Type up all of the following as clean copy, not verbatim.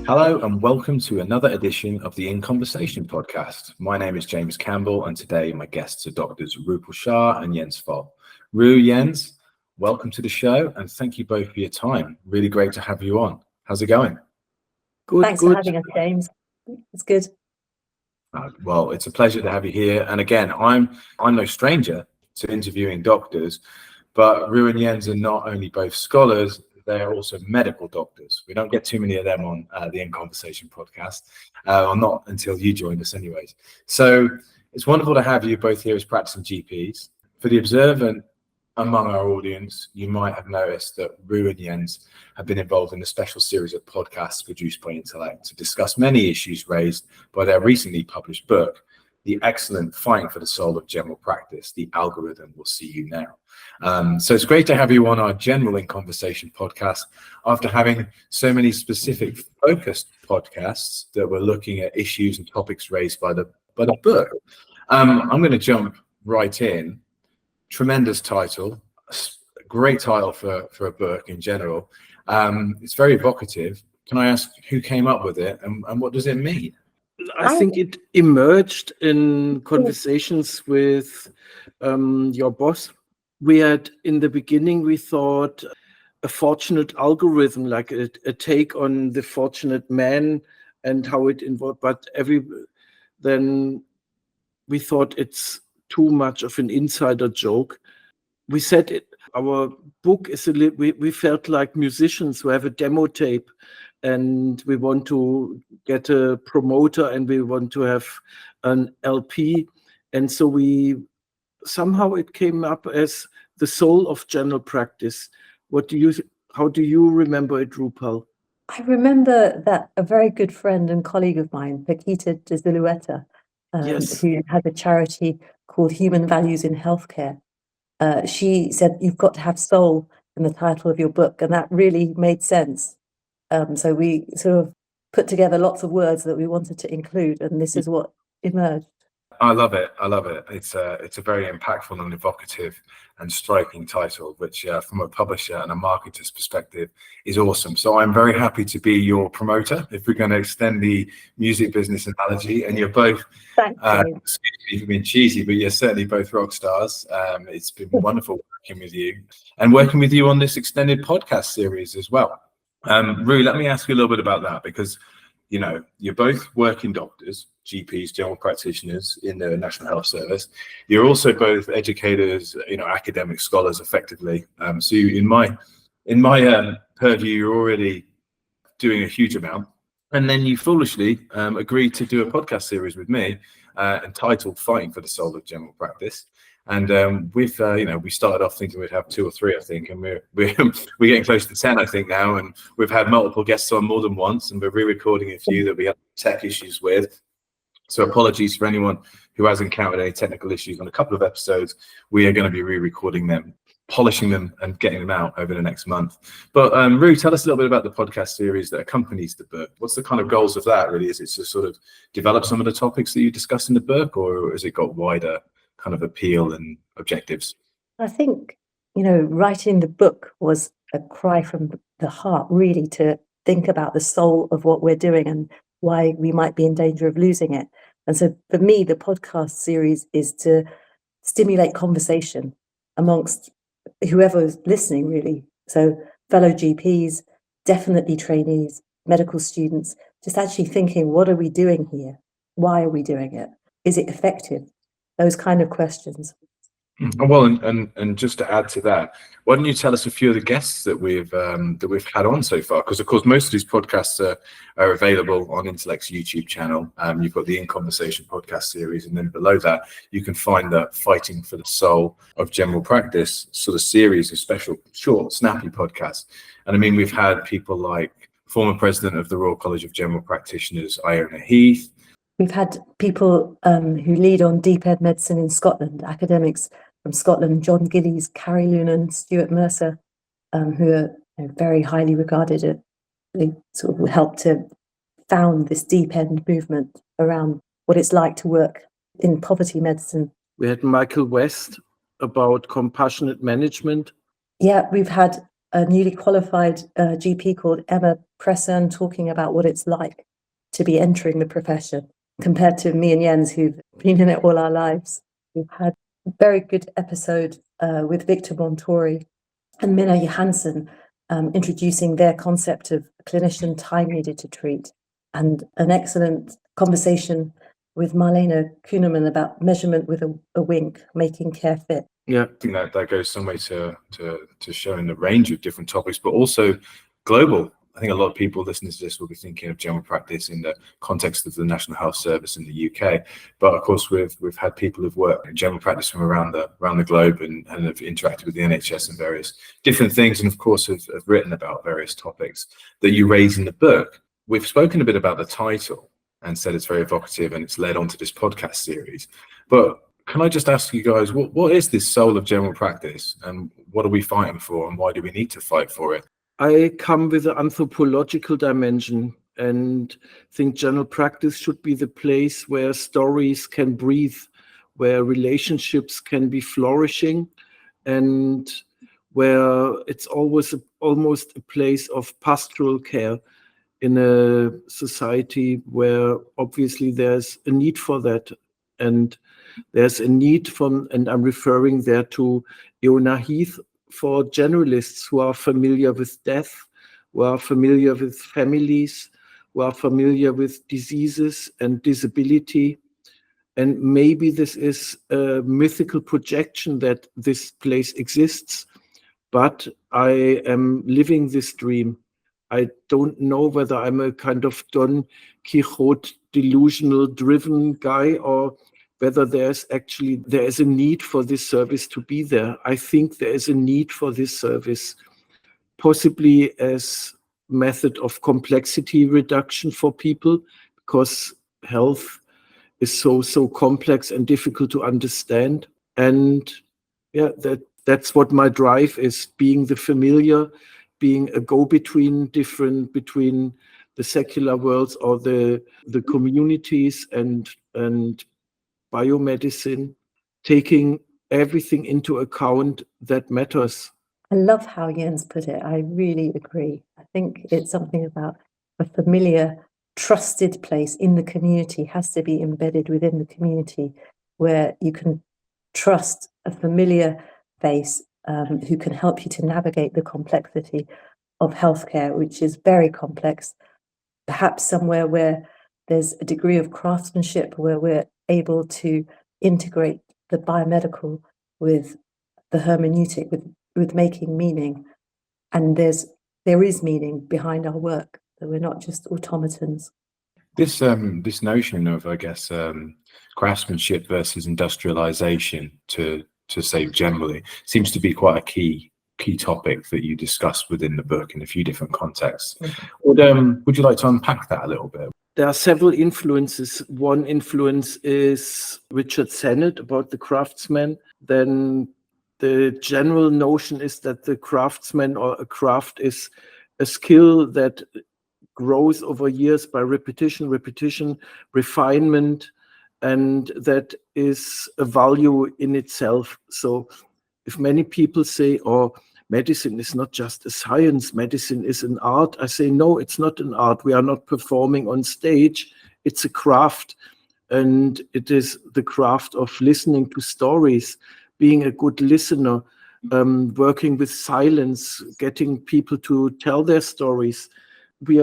Hello and welcome to another edition of the In Conversation podcast. My name is James Campbell and today my guests are Doctors Rupal Shah and Jens Foell. Ru, Jens, welcome to the show and thank you both for your time. Really great to have you on. How's it going? Good. Thanks for having us, James. It's good. Well, it's a pleasure to have you here. And again, I'm no stranger to interviewing doctors, but Ru and Jens are not only both scholars, they are also medical doctors. We don't get too many of them on the In Conversation podcast, or not until you join us anyways. So it's wonderful to have you both here as practicing GPs. For the observant among our audience, you might have noticed that Ru and Jens have been involved in a special series of podcasts produced by Intellect to discuss many issues raised by their recently published book, the excellent Fighting for the Soul of General Practice, the algorithm will see you now. So it's great to have you on our general In Conversation podcast after having so many specific focused podcasts that were looking at issues and topics raised by the book. I'm going to jump right in. Tremendous title, great title for a book in general. It's very evocative. Can I ask who came up with it and what does it mean? I think it emerged in conversations with your boss. We had, in the beginning, we thought a fortunate algorithm, like a take on the fortunate man and how it involved, but then we thought it's too much of an insider joke. We said our book is we felt like musicians who have a demo tape and we want to get a promoter and we want to have an LP. And so somehow it came up as the soul of general practice. How do you remember it, Rupal? I remember that a very good friend and colleague of mine, Paquita de Zulueta, Yes. who had a charity called Human Values in Healthcare. She said, you've got to have soul in the title of your book. And that really made sense. So we sort of put together lots of words that we wanted to include. And this is what emerged. I love it. It's a very impactful and evocative and striking title, which from a publisher and a marketer's perspective is awesome. So I'm very happy to be your promoter, if we're going to extend the music business analogy. And you're both, excuse me for being cheesy, but you're certainly both rock stars. It's been wonderful working with you and working with you on this extended podcast series as well. Ru, let me ask you a little bit about that because you know, you're both working doctors, GPs, general practitioners in the National Health Service. You're also both educators, academic scholars, effectively. So in my purview, you're already doing a huge amount. And then you foolishly agreed to do a podcast series with me entitled "Fighting for the Soul of General Practice." And we started off thinking we'd have 2 or 3, I think, and we're getting close to 10, I think, now. And we've had multiple guests on more than once, and we're re-recording a few that we had tech issues with. So apologies for anyone who has encountered any technical issues on a couple of episodes. We are going to be re-recording them, polishing them, and getting them out over the next month. But Ru, tell us a little bit about the podcast series that accompanies the book. What's the kind of goals of that, really? Is it to sort of develop some of the topics that you discuss in the book, or has it got wider kind of appeal and objectives? I think, writing the book was a cry from the heart, really, to think about the soul of what we're doing and why we might be in danger of losing it. And so for me, the podcast series is to stimulate conversation amongst whoever is listening, really. So fellow GPs, definitely trainees, medical students, just actually thinking, what are we doing here? Why are we doing it? Is it effective? Those kind of questions. Well, and just to add to that, why don't you tell us a few of the guests that we've had on so far? Because of course, most of these podcasts are available on Intellect's YouTube channel. You've got the In Conversation podcast series, and then below that, you can find the Fighting for the Soul of General Practice sort of series of special, short, snappy podcasts. And I mean, we've had people like former president of the Royal College of General Practitioners, Iona Heath. We've had people who lead on deep ed medicine in Scotland, academics from Scotland, John Gillies, Carrie Lunan, Stuart Mercer, who are very highly regarded. They sort of helped to found this deep end movement around what it's like to work in poverty medicine. We had Michael West about compassionate management. Yeah, we've had a newly qualified GP called Emma presser and talking about what it's like to be entering the profession compared to me and Jens, who've been in it all our lives. We've had a very good episode with Victor Montori and Minna Johansson introducing their concept of clinician time needed to treat, and an excellent conversation with Marlene Kuhneman about measurement with a wink, making care fit. Yeah, I think that goes some way to showing the range of different topics, but also global. I think a lot of people listening to this will be thinking of general practice in the context of the National Health Service in the UK. But of course, we've had people who've worked in general practice from around the globe and have interacted with the NHS and various different things, and of course have written about various topics that you raise in the book. We've spoken a bit about the title and said it's very evocative and it's led on to this podcast series. But can I just ask you guys, what is this soul of general practice, and what are we fighting for, and why do we need to fight for it? I come with an anthropological dimension and think general practice should be the place where stories can breathe, where relationships can be flourishing, and where it's always almost a place of pastoral care in a society where obviously there's a need for that. And there's a need and I'm referring there to Iona Heath, for generalists who are familiar with death, who are familiar with families, who are familiar with diseases and disability. And maybe this is a mythical projection that this place exists, but I am living this dream. I don't know whether I'm a kind of Don Quixote delusional driven guy, or whether there is a need for this service to be there. I think there is a need for this service, possibly as method of complexity reduction for people, because health is so complex and difficult to understand. And yeah, that's what my drive is, being the familiar, being a go-between between the secular worlds or the communities and biomedicine, taking everything into account that matters. I love how Jens put it. I really agree. I think it's something about a familiar, trusted place in the community has to be embedded within the community, where you can trust a familiar face who can help you to navigate the complexity of healthcare, which is very complex. Perhaps somewhere where there's a degree of craftsmanship, where we're able to integrate the biomedical with the hermeneutic, with making meaning. And there is meaning behind our work, that we're not just automatons. This notion of, I guess, craftsmanship versus industrialization, to say generally, seems to be quite a key topic that you discuss within the book in a few different contexts. Would you like to unpack that a little bit? There are several influences. One influence is Richard Sennett about the craftsman. Then the general notion is that the craftsman or a craft is a skill that grows over years by repetition, refinement, and that is a value in itself. So if many people say, oh, medicine is not just a science, medicine is an art, I say, no, it's not an art. We are not performing on stage. It's a craft. And it is the craft of listening to stories, being a good listener, working with silence, getting people to tell their stories. We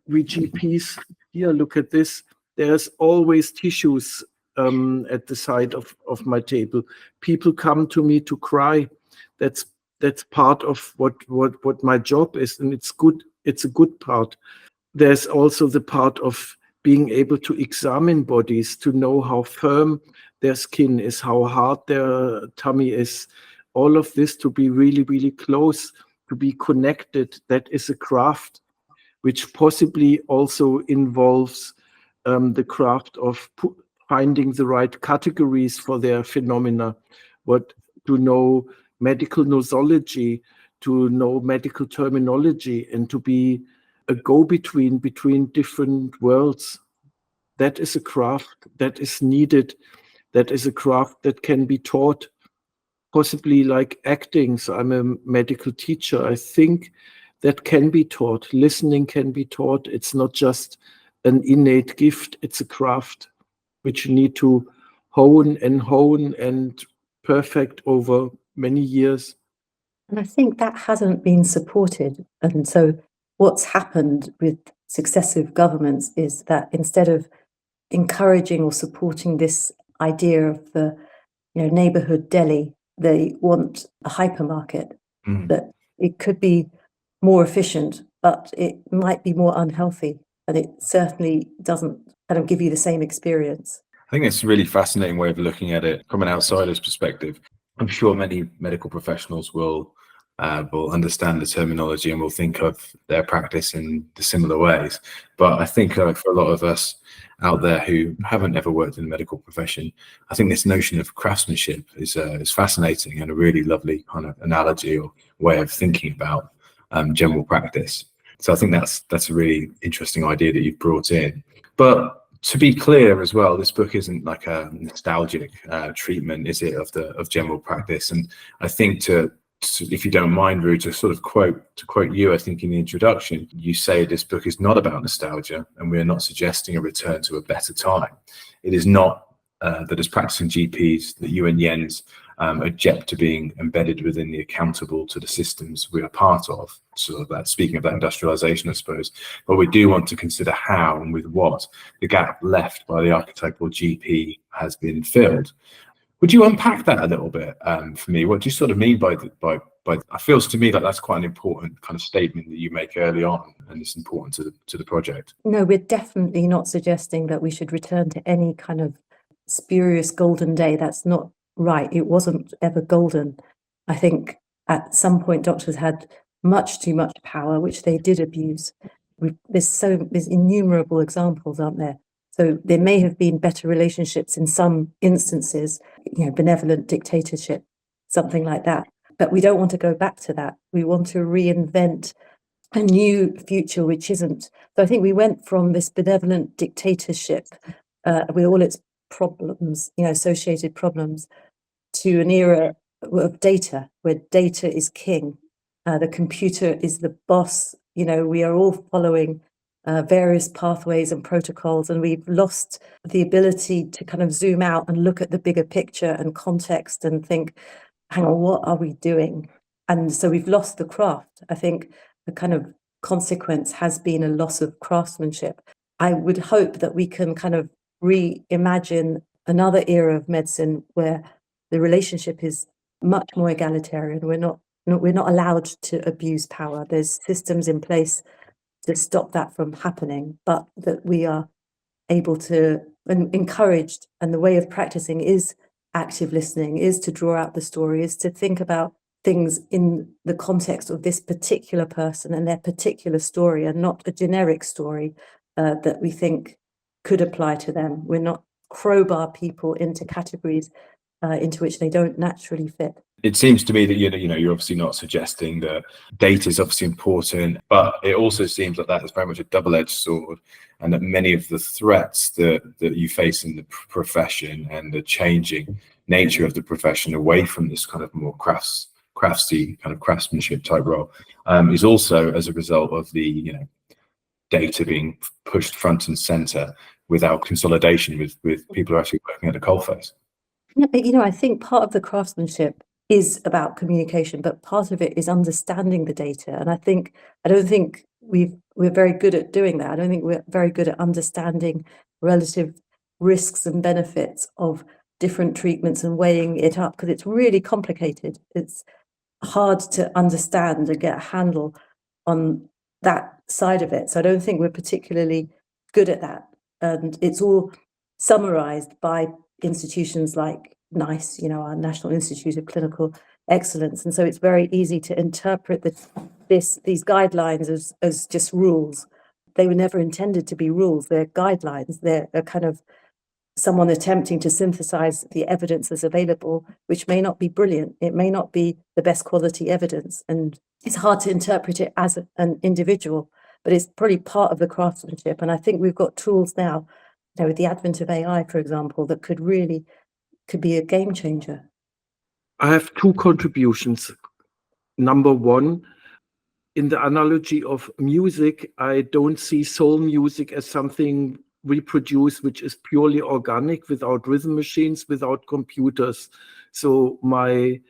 GPs, here, look at this. There's always tissues at the side of my table. People come to me to cry. That's part of what my job is, and it's good. It's a good part. There's also the part of being able to examine bodies, to know how firm their skin is, how hard their tummy is. All of this, to be really, really close, to be connected. That is a craft, which possibly also involves the craft of finding the right categories for their phenomena. To know medical nosology, to know medical terminology, and to be a go-between between different worlds. That is a craft that is needed. That is a craft that can be taught, possibly like acting. So I'm a medical teacher. I think that can be taught. Listening can be taught. It's not just an innate gift, it's a craft which you need to hone and perfect over many years. And I think that hasn't been supported. And so what's happened with successive governments is that instead of encouraging or supporting this idea of the neighborhood deli, they want a hypermarket. That it could be more efficient, but it might be more unhealthy, and it certainly doesn't kind of give you the same experience. I think it's a really fascinating way of looking at it from an outsider's perspective. I'm sure many medical professionals will understand the terminology and will think of their practice in the similar ways. But I think for a lot of us out there who haven't ever worked in the medical profession, I think this notion of craftsmanship is fascinating and a really lovely kind of analogy or way of thinking about general practice. So I think that's a really interesting idea that you've brought in. But to be clear as well, this book isn't like a nostalgic treatment, is it, of general practice? And I think if you don't mind, Ru, to sort of quote you, I think in the introduction, you say this book is not about nostalgia, and we're not suggesting a return to a better time. It is not that as practicing GPs, that you and Jens object to being embedded within the accountable to the systems we are part of. So that, speaking of that industrialization, I suppose, but we do want to consider how and with what the gap left by the archetypal GP has been filled. Would you unpack that a little bit for me? What do you sort of mean by it feels to me like that's quite an important kind of statement that you make early on, and it's important to the project. No, we're definitely not suggesting that we should return to any kind of spurious golden day. That's not right. It wasn't ever golden. I think at some point doctors had much too much power, which they did abuse. There's innumerable examples, aren't there? So there may have been better relationships in some instances, benevolent dictatorship, something like that. But we don't want to go back to that. We want to reinvent a new future, which isn't. So I think we went from this benevolent dictatorship with all its problems, associated problems, to an era of data, where data is king. The computer is the boss. We are all following various pathways and protocols, and we've lost the ability to kind of zoom out and look at the bigger picture and context and think, hang on, what are we doing? And so we've lost the craft. I think the kind of consequence has been a loss of craftsmanship. I would hope that we can kind of reimagine another era of medicine where the relationship is much more egalitarian. We're not allowed to abuse power. There's systems in place to stop that from happening, but that we are able to and encouraged. And the way of practicing is active listening, is to draw out the story, is to think about things in the context of this particular person and their particular story, and not a generic story that we think could apply to them. We're not crowbar people into categories into which they don't naturally fit. It seems to me that you're obviously not suggesting that data is obviously important, but it also seems like that is very much a double-edged sword, and that many of the threats that you face in the profession and the changing nature of the profession away from this kind of more craftsy kind of craftsmanship type role is also as a result of the data being pushed front and center without consolidation with people who are actually working at the coalface. I think part of the craftsmanship is about communication, but part of it is understanding the data. And I don't think we're very good at doing that. I don't think we're very good at understanding relative risks and benefits of different treatments and weighing it up, because it's really complicated. It's hard to understand and get a handle on that side of it. So I don't think we're particularly good at that. And it's all summarized by institutions like NICE, our National Institute of Clinical Excellence. And so it's very easy to interpret these guidelines as just rules. They were never intended to be rules. They're guidelines. They're a kind of someone attempting to synthesize the evidence that's available, which may not be brilliant. It may not be the best quality evidence. And it's hard to interpret it as an individual, but it's probably part of the craftsmanship. And I think we've got tools now, with the advent of AI, for example, that could be a game changer. I have two contributions. Number one, in the analogy of music, I don't see soul music as something we produce which is purely organic, without rhythm machines, without computers. So my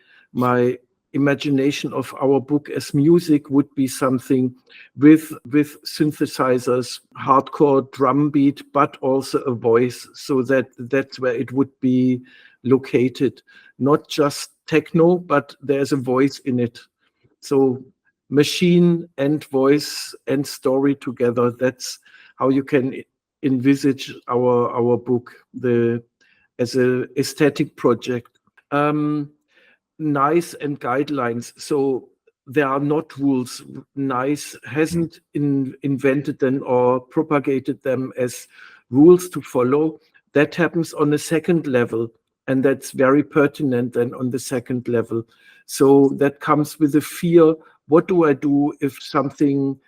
imagination of our book as music would be something with synthesizers, hardcore drum beat, but also a voice. So that's where it would be located. Not just techno, but there's a voice in it. So machine and voice and story together. That's how you can envisage our book as a aesthetic project. NICE and guidelines. So there are not rules. NICE hasn't invented them or propagated them as rules to follow. That happens on a second level, and that's very pertinent then on the second level. So that comes with a fear. What do I do if something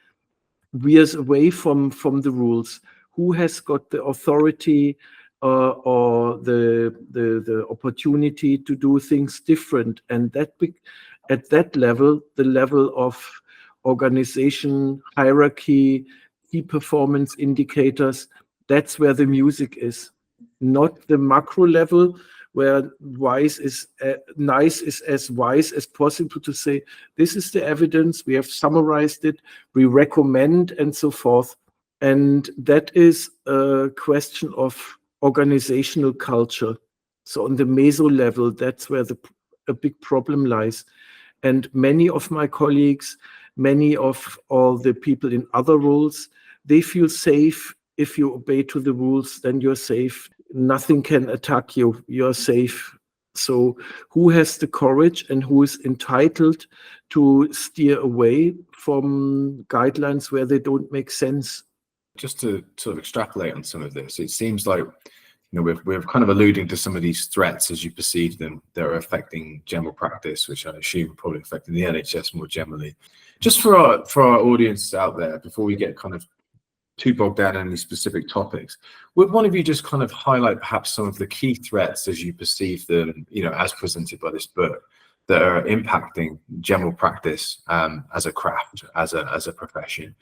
veers away from the rules? Who has got the authority or the opportunity to do things different? And at that level, the level of organization, hierarchy, key performance indicators, that's where the music is, not the macro level where NICE is as wise as possible to say, this is the evidence, we have summarized it, we recommend, and so forth. And that is a question of organizational culture. So on the meso level, that's where a big problem lies. And many of my colleagues, many of all the people in other roles, they feel safe. If you obey to the rules, then you're safe. Nothing can attack you. You're safe. So who has the courage and who is entitled to steer away from guidelines where they don't make sense? Just to sort of extrapolate on some of this, it seems like, we're kind of alluding to some of these threats as you perceive them that are affecting general practice, which I assume probably affecting the NHS more generally. Just for our audience out there, before we get kind of too bogged down in any specific topics, would one of you just kind of highlight perhaps some of the key threats as you perceive them, as presented by this book, that are impacting general practice as a craft, as a profession?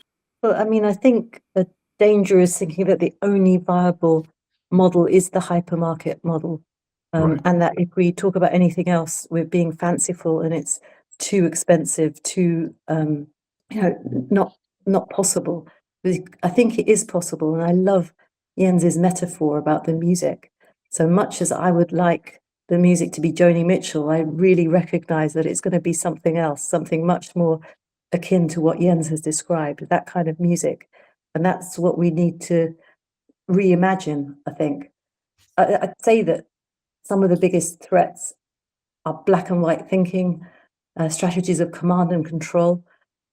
Well, I mean, I think the danger is thinking that the only viable model is the hypermarket model. Right. And that if we talk about anything else, we're being fanciful and it's too expensive, too, not possible. I think it is possible. And I love Jens's metaphor about the music. So much as I would like the music to be Joni Mitchell, I really recognize that it's going to be something else, something much more akin to what Jens has described, that kind of music. And that's what we need to reimagine, I think. I'd say that some of the biggest threats are black and white thinking, strategies of command and control,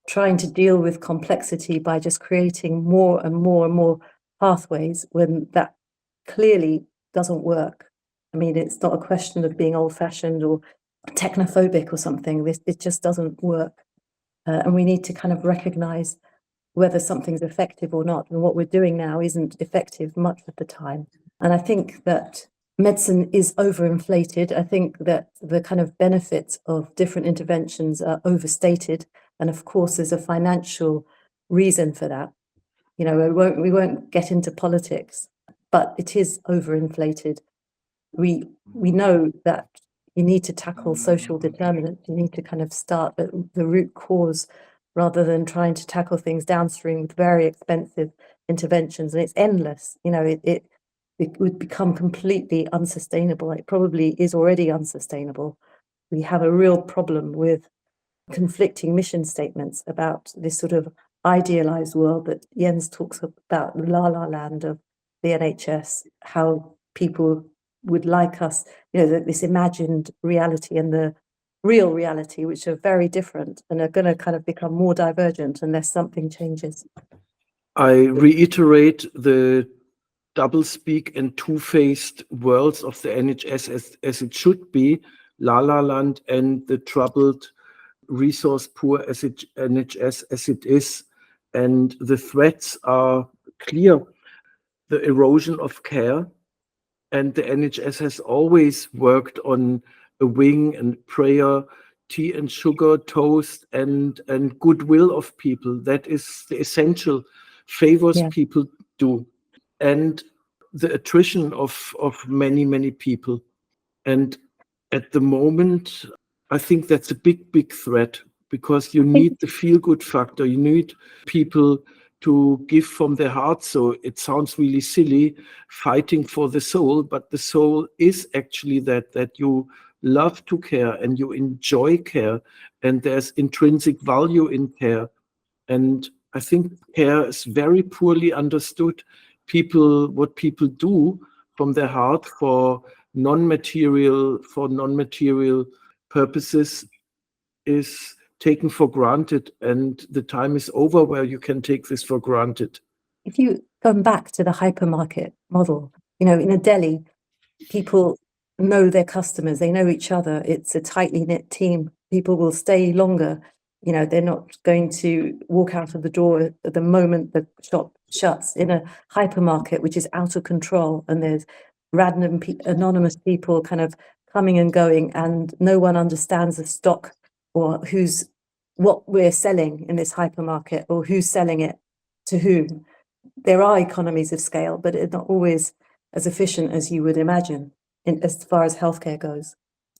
trying to deal with complexity by just creating more and more and more pathways when that clearly doesn't work. I mean, it's not a question of being old-fashioned or technophobic or something. It just doesn't work. And we need to kind of recognize whether something's effective or not. And what we're doing now isn't effective much of the time. And I think that medicine is overinflated. I think that the kind of benefits of different interventions are overstated. And of course, there's a financial reason for that. We won't get into politics, but it is overinflated. We know that you need to tackle social determinants. You need to kind of start at the root cause rather than trying to tackle things downstream with very expensive interventions. And it's endless. It would become completely unsustainable. It probably is already unsustainable. We have a real problem with conflicting mission statements about this sort of idealized world that Jens talks about, the la-la land of the NHS, how people would like us, this imagined reality and the real reality, which are very different and are going to kind of become more divergent unless something changes. I reiterate the doublespeak and two-faced worlds of the NHS as it should be, La La Land, and the troubled, resource-poor NHS as it is. And the threats are clear. The erosion of care, and the NHS has always worked on a wing and prayer tea and sugar, toast, and goodwill of people. That is the essential favors Yeah. people do, and the attrition of many people. And at the moment, I think that's a big threat, because you need the feel-good factor. You need people to give from their heart. So it sounds really silly, fighting for the soul, but the soul is actually that you love to care and you enjoy care, and there's intrinsic value in care. And I think care is very poorly understood. What people do from their heart for non-material purposes is taken for granted, and the time is over where you can take this for granted. If you go back to the hypermarket model, in a deli, people know their customers, they know each other. It's a tightly knit team. People will stay longer. They're not going to walk out of the door at the moment the shop shuts. In a hypermarket, which is out of control, and there's random anonymous people kind of coming and going, and no one understands the stock or what we're selling in this hypermarket, or who's selling it to whom. There are economies of scale, but it's not always as efficient as you would imagine as far as healthcare goes.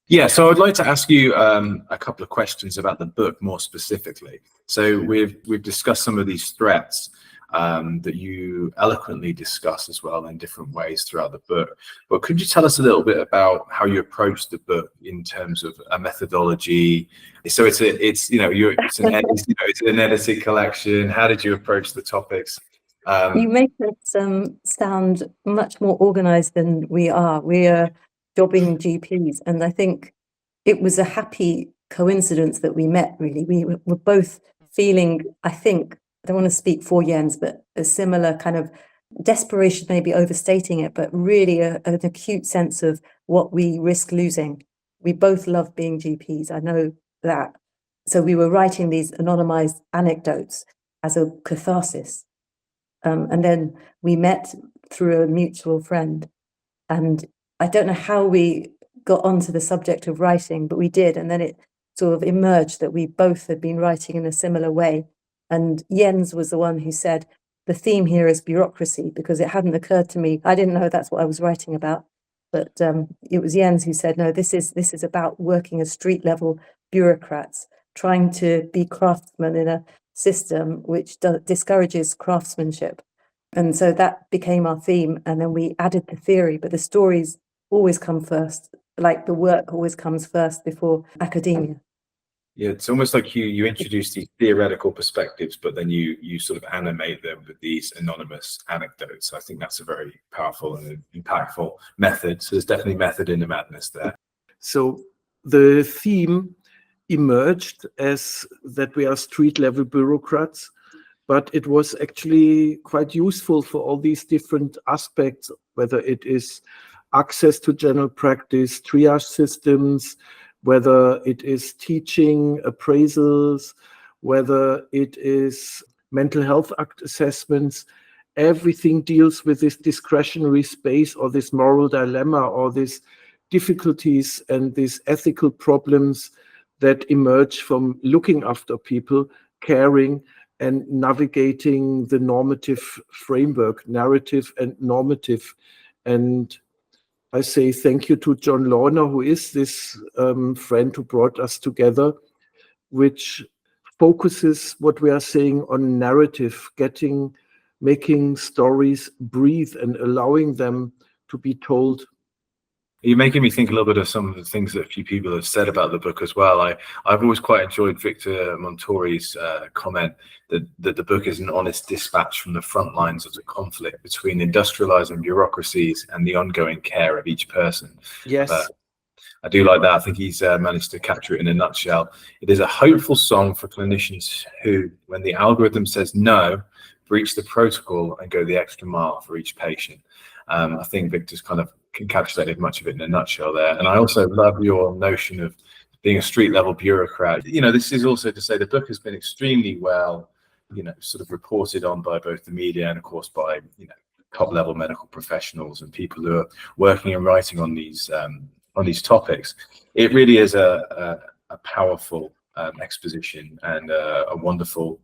Yeah, so I'd like to ask you a couple of questions about the book more specifically. So we've discussed some of these threats that you eloquently discuss as well in different ways throughout the book. But could you tell us a little bit about how you approach the book in terms of a methodology? So it's an edited collection. How did you approach the topics? You make us sound much more organized than we are. We are jobbing GPs, and I think it was a happy coincidence that we met, really. We were both feeling, I don't want to speak for Jens, but a similar kind of desperation, maybe overstating it, but really an acute sense of what we risk losing. We both love being GPs, I know that. So we were writing these anonymized anecdotes as a catharsis. And then we met through a mutual friend. And I don't know how we got onto the subject of writing, but we did. And then it sort of emerged that we both had been writing in a similar way. And Jens was the one who said, the theme here is bureaucracy, because it hadn't occurred to me. I didn't know that's what I was writing about. But it was Jens who said, no, this is about working as street level bureaucrats, trying to be craftsmen in a system which discourages craftsmanship. And so that became our theme. And then we added the theory, but the stories always come first, like the work always comes first before academia. Yeah, it's almost like you introduce these theoretical perspectives, but then you sort of animate them with these anonymous anecdotes. I think that's a very powerful and impactful method. So there's definitely method in the madness there. So the theme emerged as that we are street level bureaucrats, but it was actually quite useful for all these different aspects, whether it is access to general practice, triage systems, whether it is teaching, appraisals, whether it is mental health assessments. Everything deals with this discretionary space, or this moral dilemma, or these difficulties and these ethical problems that emerge from looking after people, caring, and navigating the normative framework, narrative and normative. And I say thank you to John Lorna, who is this friend who brought us together, which focuses what we are saying on narrative, making stories breathe and allowing them to be told. You're making me think a little bit of some of the things that a few people have said about the book as well. I've always quite enjoyed Victor Montori's comment that the book is an honest dispatch from the front lines of the conflict between industrializing bureaucracies and the ongoing care of each person. Yes. I do like that. I think he's managed to capture it in a nutshell. It is a hopeful song for clinicians who, when the algorithm says no, breach the protocol and go the extra mile for each patient. I think Victor's kind of encapsulated much of it in a nutshell there. And I also love your notion of being a street level bureaucrat. This is also to say the book has been extremely well, sort of reported on by both the media and of course by, top level medical professionals and people who are working and writing on these topics. It really is a a powerful exposition, and a wonderful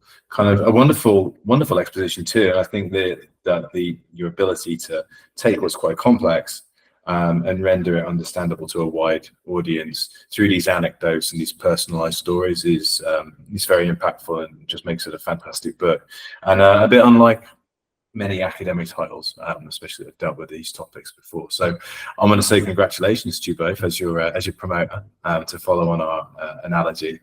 wonderful exposition too. And I think that your ability to take what's quite complex and render it understandable to a wide audience through these anecdotes and these personalized stories is very impactful, and just makes it a fantastic book, and a bit unlike many academic titles, especially that have dealt with these topics before. So I'm going to say congratulations to you both as your promoter, to follow on our analogy.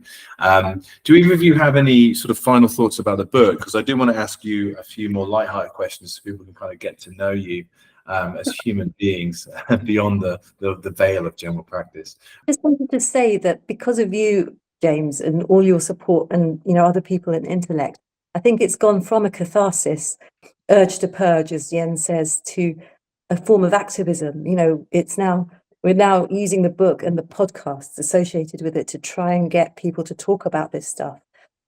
Do either of you have any sort of final thoughts about the book? Because I do want to ask you a few more lighthearted questions so people can kind of get to know you as human beings beyond the veil of general practice. I just wanted to say that because of you, James, and all your support, and other people in Intellect, I think it's gone from a catharsis, urge to purge, as Jens says, to a form of activism. We're now using the book and the podcasts associated with it to try and get people to talk about this stuff.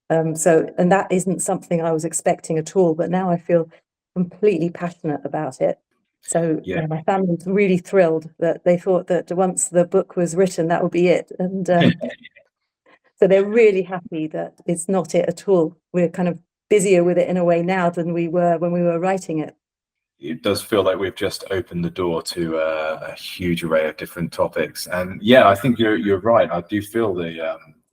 And that isn't something I was expecting at all, but now I feel completely passionate about it. So my family's really thrilled that they thought that once the book was written, that would be it. And so they're really happy that it's not it at all. We're kind of busier with it in a way now than we were when we were writing it. It does feel like we've just opened the door to a huge array of different topics. And yeah, I think you're right. I do feel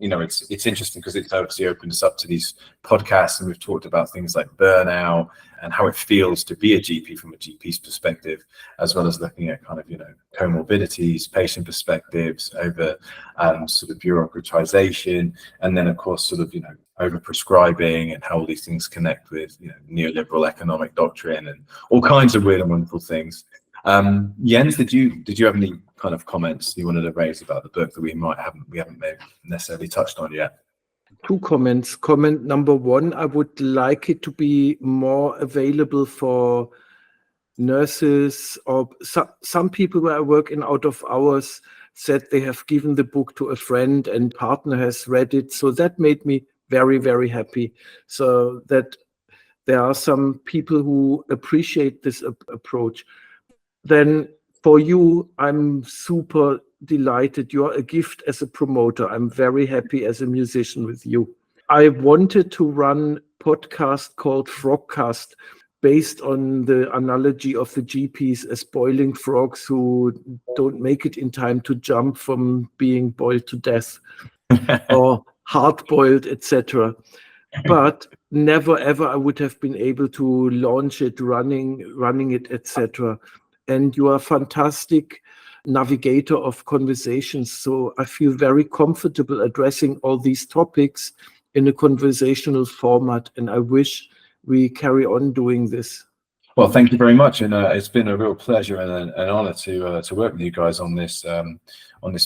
it's interesting because it's obviously opened us up to these podcasts, and we've talked about things like burnout and how it feels to be a GP from a GP's perspective, as well as looking at kind of comorbidities, patient perspectives over sort of bureaucratization, and then of course sort of over prescribing and how all these things connect with neoliberal economic doctrine and all kinds of weird and wonderful things. Jens, did you have any kind of comments you wanted to raise about the book that we haven't maybe necessarily touched on yet? Two comments. Comment number one, I would like it to be more available for nurses or some people where I work in out of hours said they have given the book to a friend and partner has read it. So that made me very, very happy. So that there are some people who appreciate this approach. Then for you, I'm super delighted. You're a gift as a promoter. I'm very happy as a musician with you. I wanted to run a podcast called Frogcast, based on the analogy of the GPs as boiling frogs who don't make it in time to jump from being boiled to death or hard-boiled, etc. But never ever I would have been able to launch it, running it, etc. And you are a fantastic navigator of conversations. So I feel very comfortable addressing all these topics in a conversational format. And I wish we carry on doing this. Well, thank you very much, and it's been a real pleasure and an honor to work with you guys on this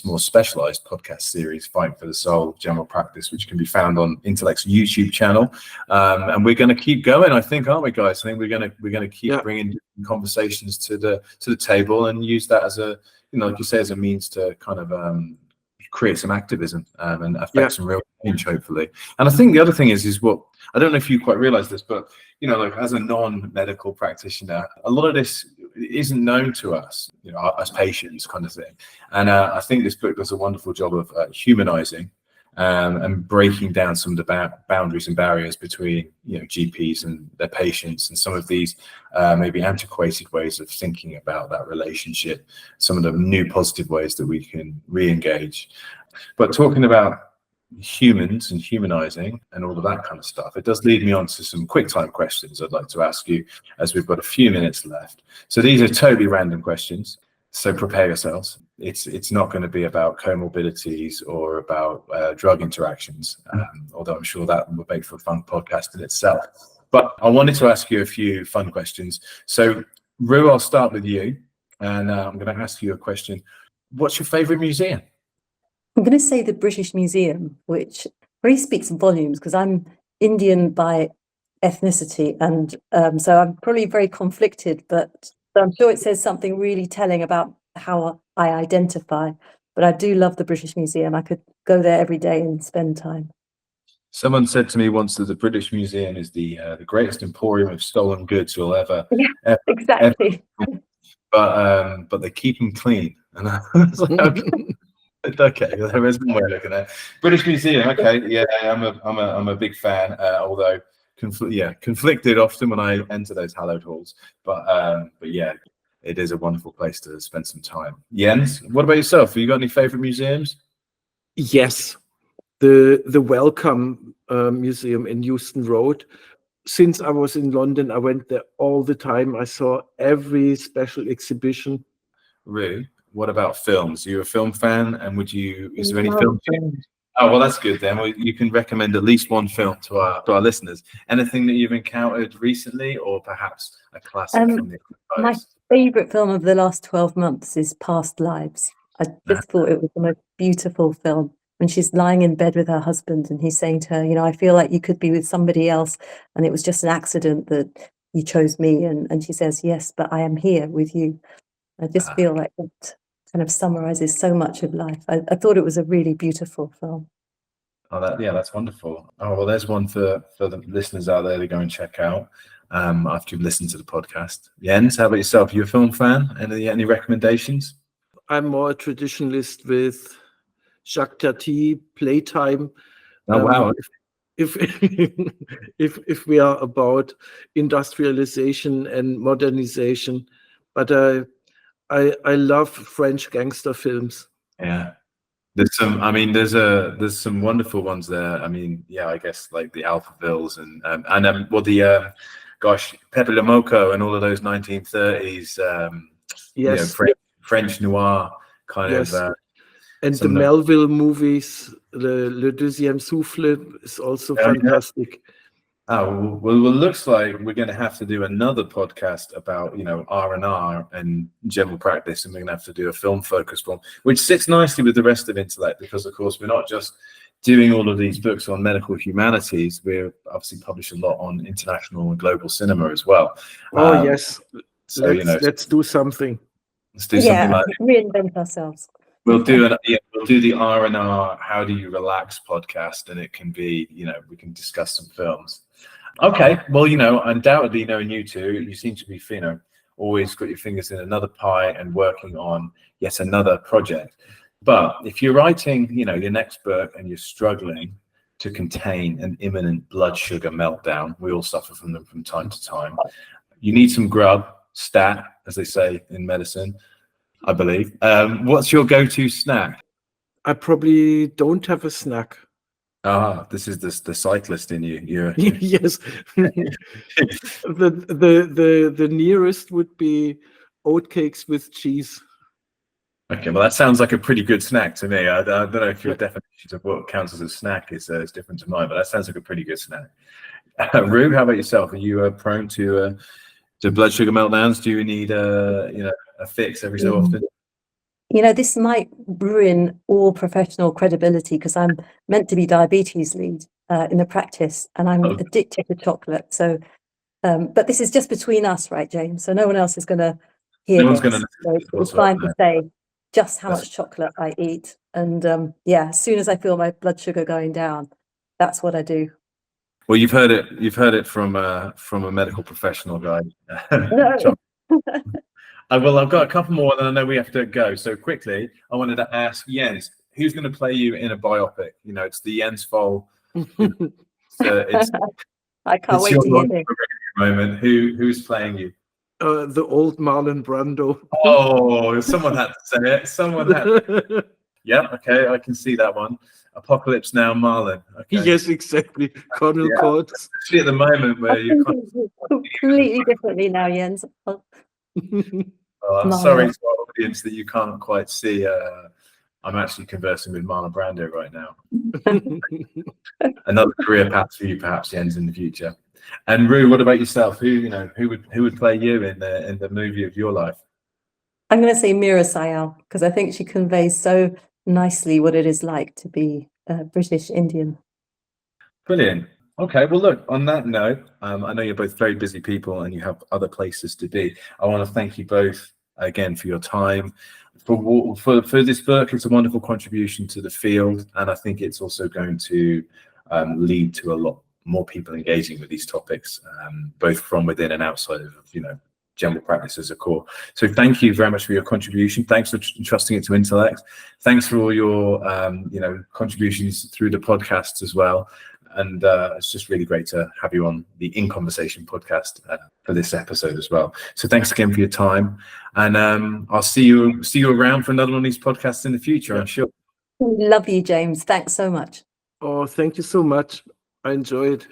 more specialized podcast series, Fight for the Soul of General Practice, which can be found on Intellect's YouTube channel. And we're going to keep going, I think, aren't we, guys? I think we're going to keep bringing conversations to the table and use that as a, like you say, as a means to kind of create some activism and affect some real change, hopefully. And I think the other thing is what, I don't know if you quite realize this, but like as a non-medical practitioner, a lot of this isn't known to us, as patients, kind of thing. And I think this book does a wonderful job of humanizing and breaking down some of the boundaries and barriers between GPs and their patients, and some of these maybe antiquated ways of thinking about that relationship, some of the new positive ways that we can re-engage. But talking about humans and humanizing and all of that kind of stuff, it does lead me on to some quick time questions I'd like to ask you, as we've got a few minutes left. So these are totally random questions, so prepare yourselves. It's not going to be about comorbidities or about drug interactions, although I'm sure that will make for a fun podcast in itself. But I wanted to ask you a few fun questions. So Ru, I'll start with you, and I'm going to ask you a question. What's your favorite museum? I'm going to say the British Museum, which really speaks volumes, because I'm Indian by ethnicity, and so I'm probably very conflicted, but I'm sure it says something really telling about how I identify. But I do love the British Museum. I could go there every day and spend time. Someone said to me once that the British Museum is the greatest emporium of stolen goods you'll ever. Yeah, exactly. But they keep them clean. And I was like, okay. Okay, there is one way of looking at it. British Museum. Okay, yeah, I'm a big fan. Although conflicted often when I enter those hallowed halls. But yeah, it is a wonderful place to spend some time. Jens, what about yourself? Have you got any favorite museums? Yes, the Welcome Museum in Euston Road. Since I was in London, I went there all the time. I saw every special exhibition. Really? What about films? Are you a film fan? And is there any Love films? films. Oh, well, that's good then. Well, you can recommend at least one film to our listeners. Anything that you've encountered recently, or perhaps a classic from the My archives? favorite film of the last 12 months is Past Lives. I just thought it was the most beautiful film. When she's lying in bed with her husband and he's saying to her, you know, I feel like you could be with somebody else and it was just an accident that you chose me. And she says, yes, but I am here with you. I just feel like that kind of summarizes so much of life. I thought it was a really beautiful film. Oh, that's wonderful. Oh, well, there's one for the listeners out there to go and check out after you've listened to the podcast. Jens, how about yourself? You a film fan? Any recommendations? I'm more a traditionalist with Jacques Tati, Playtime. Oh, wow. If if we are about industrialization and modernization, but I love French gangster films. Yeah. There's some wonderful ones there. I mean, yeah, I guess like the Alphavilles Pepe Le Moko and all of those 1930s, Yes, French noir kind yes. of. And the some of the- Melville movies, Le Deuxième Souffle is also Yeah. fantastic. Oh, well, it looks like we're going to have to do another podcast about, R&R and general practice, and we're going to have to do a film-focused one, which sits nicely with the rest of Intellect, because, of course, we're not just doing all of these books on medical humanities. We're obviously publish a lot on international and global cinema as well. Oh, yes. So, Let's do something. let's do something like that. Reinvent ourselves. We'll do the R&R How Do You Relax podcast, and it can be, we can discuss some films. Okay, well, undoubtedly knowing you two, you seem to be, always got your fingers in another pie and working on yet another project. But if you're writing, your next book and you're struggling to contain an imminent blood sugar meltdown, we all suffer from them from time to time. You need some grub, stat, as they say in medicine, I believe. What's your go-to snack? I probably don't have a snack. This is the cyclist in you. Yes. The nearest would be oatcakes with cheese. Okay, well, that sounds like a pretty good snack to me. I don't know if your definition of what counts as a snack is different to mine, but that sounds like a pretty good snack. Rue, how about yourself? Are you prone to blood sugar meltdowns? Do you need a fix every so often? This might ruin all professional credibility because I'm meant to be diabetes lead in the practice, and I'm addicted to chocolate. So, but this is just between us, right, James? So no one else is going to hear this. So it's fine to say just how much chocolate I eat. And as soon as I feel my blood sugar going down, that's what I do. Well, you've heard it from a medical professional guy. No. Well, I've got a couple more, and I know we have to go. So quickly, I wanted to ask Jens, who's going to play you in a biopic? It's the Jens Foell. I can't wait to hear this. Moment. Who's playing you? The old Marlon Brando. Oh, someone had to say it. Someone had. Yeah, okay, I can see that one. Apocalypse Now, Marlon. Okay. Yes, exactly. Colonel Coates. Especially at the moment where you're completely differently now, Jens. I'm sorry to our audience that you can't quite see. I'm actually conversing with Marlon Brando right now. Another career path for you, perhaps, Jens, in the future. And Rue, what about yourself? Who would play you in the movie of your life? I'm going to say Mira Sayal, because I think she conveys so nicely what it is like to be British Indian. Brilliant. Okay, well, look, on that note, I know you're both very busy people and you have other places to be. I want to thank you both again for your time. For this book, it's a wonderful contribution to the field, and I think it's also going to lead to a lot more people engaging with these topics, both from within and outside of general practice as a core. So thank you very much for your contribution. Thanks for entrusting it to Intellect. Thanks for all your contributions through the podcast as well. And it's just really great to have you on the In Conversation podcast for this episode as well. So thanks again for your time, and I'll see you around for another one of these podcasts in the future. I'm sure. Love you, James. Thanks so much. Oh, thank you so much. I enjoyed it.